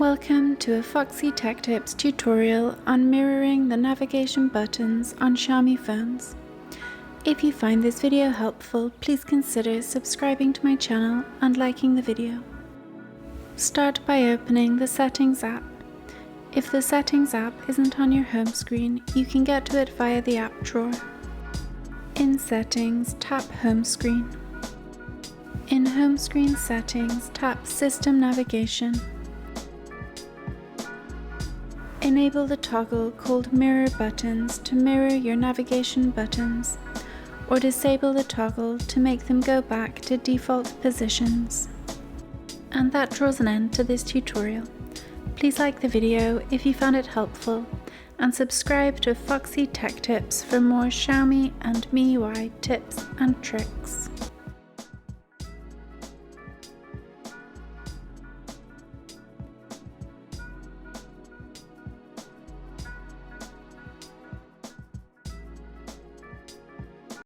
Welcome to a Foxy Tech Tips tutorial on mirroring the navigation buttons on Xiaomi phones. If you find this video helpful, please consider subscribing to my channel and liking the video. Start by opening the Settings app. If the Settings app isn't on your home screen, you can get to it via the app drawer. In Settings, tap Home Screen. In Home Screen Settings, tap System Navigation. Enable the toggle called Mirror Buttons to mirror your navigation buttons, or disable the toggle to make them go back to default positions. And that draws an end to this tutorial. Please like the video if you found it helpful, and subscribe to Foxy Tech Tips for more Xiaomi and MIUI tips and tricks.